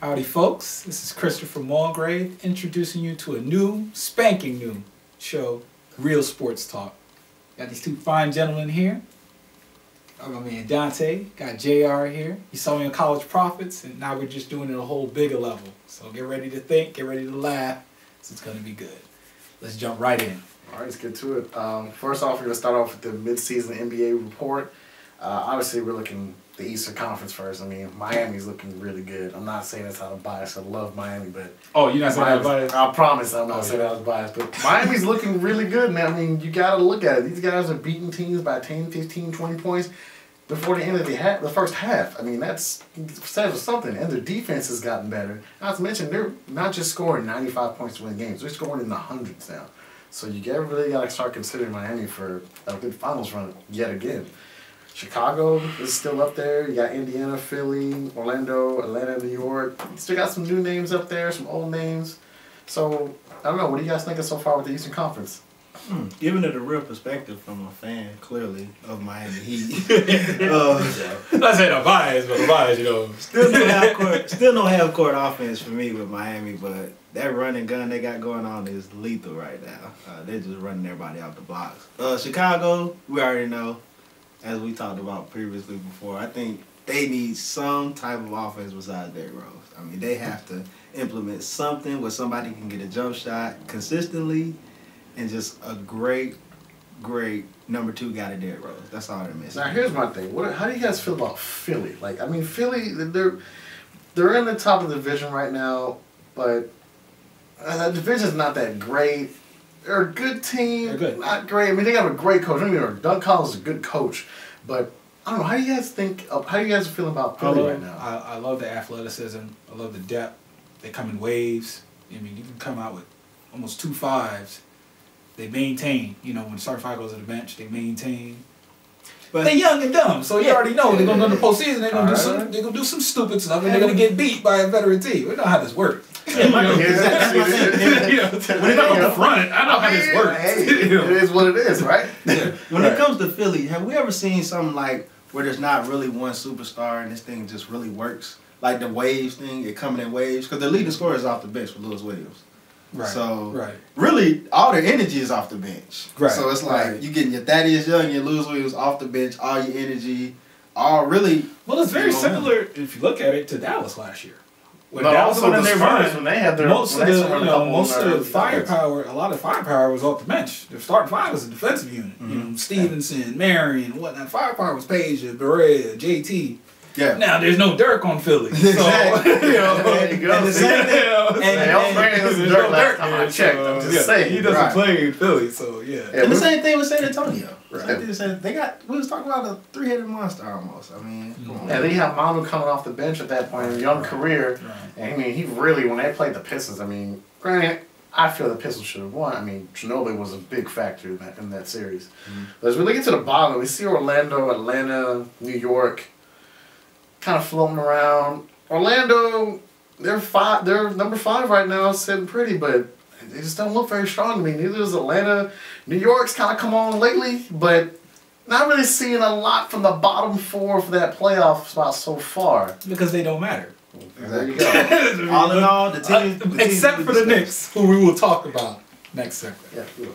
Howdy folks, this is Christopher Mulgrave introducing you to a new, spanking new show, Real Sports Talk. Got these two fine gentlemen here. I got me and Dante, got JR here. You saw me on College Profits, and now we're just doing it a whole bigger level. So get ready to think, get ready to laugh, so it's going to be good. Let's jump right in. All right, let's get to it. First off, we're going to start off with the mid-season NBA report. Obviously, we're looking the Eastern Conference first. I mean, Miami's looking really good. I'm not saying this out of bias. I love Miami, but... Oh, you're not saying that out of bias? I promise I'm not saying that out of bias. But Miami's looking really good, man. I mean, you got to look at it. These guys are beating teams by 10, 15, 20 points before the end of the first half. I mean, that says something. And their defense has gotten better. Not to mention, they're not just scoring 95 points to win games. They're scoring in the hundreds now. So you really got to start considering Miami for a good finals run yet again. Chicago is still up there. You got Indiana, Philly, Orlando, Atlanta, New York. You still got some new names up there, some old names. So, I don't know. What do you guys think of so far with the Eastern Conference? Giving it a real perspective from a fan, clearly, of Miami Heat. I said I'm biased, but I'm biased, you know. Still no half-court offense for me with Miami, but that run and gun they got going on is lethal right now. They're just running everybody out the blocks. Chicago, we already know, as we talked about previously before, I think they need some type of offense besides Derrick Rose. I mean, they have to implement something where somebody can get a jump shot consistently and just a great number two guy to Derrick Rose. That's all they're missing. Now, here's my thing. How do you guys feel about Philly? Like, I mean, Philly, they're in the top of the division right now, but the division's not that great. They're a good team. They're good. Not great. I mean, they have a great coach. I mean, Doug Collins is a good coach, but I don't know. How do you guys think? How do you guys feel about Philly right now? I love the athleticism. I love the depth. They come in waves. I mean, you can come out with almost 2 fives. They maintain. You know, when the starting five goes to the bench, they maintain. But they're young and dumb, so you already know they're gonna go to the postseason. They're gonna do some stupid stuff, and they're gonna get beat by a veteran team. We know how this works. When it comes to front, I know how this works. Hey, it is what it is, right? When it comes to Philly, have we ever seen something like where there's not really one superstar and this thing just really works? Like the waves thing, it coming in waves? Because the leading scorer is off the bench for Lewis Williams. Right. So really, all their energy is off the bench. Right. So it's like you getting your Thaddeus Young, your Lewis Williams off the bench, all your energy, all really. Well, it's very similar if you look at it to Dallas last year. When Dallas was in their runs, when they had their most of the firepower, a lot of firepower was off the bench. Their starting five was a defensive unit. You know, Stevenson, Marion, whatnot. Firepower was Page, Berea, JT. Yeah. Now there's no Dirk on Philly. Exactly. So, you know, there you go. And the same thing. And Dirk last time I checked. I'm just saying he doesn't play in Philly. So and the same thing with San Antonio. Right. They got. We was talking about a 3-headed monster almost. I mean, come on. Yeah, they have Manu coming off the bench at that point in his young career. Right. And I mean, he really, when they played the Pistons, I mean, granted, I feel the Pistons should have won. I mean, Ginobili was a big factor in that series. But as we look into the bottom, we see Orlando, Atlanta, New York, kind of floating around. Orlando, they're number 5 right now, sitting pretty, but they just don't look very strong to me. Neither does Atlanta. New York's kind of come on lately, but not really seeing a lot from the bottom 4 for that playoff spot so far. Because they don't matter. There you go. All in all, the team. Except for the Knicks, who we will talk about next segment. Yeah.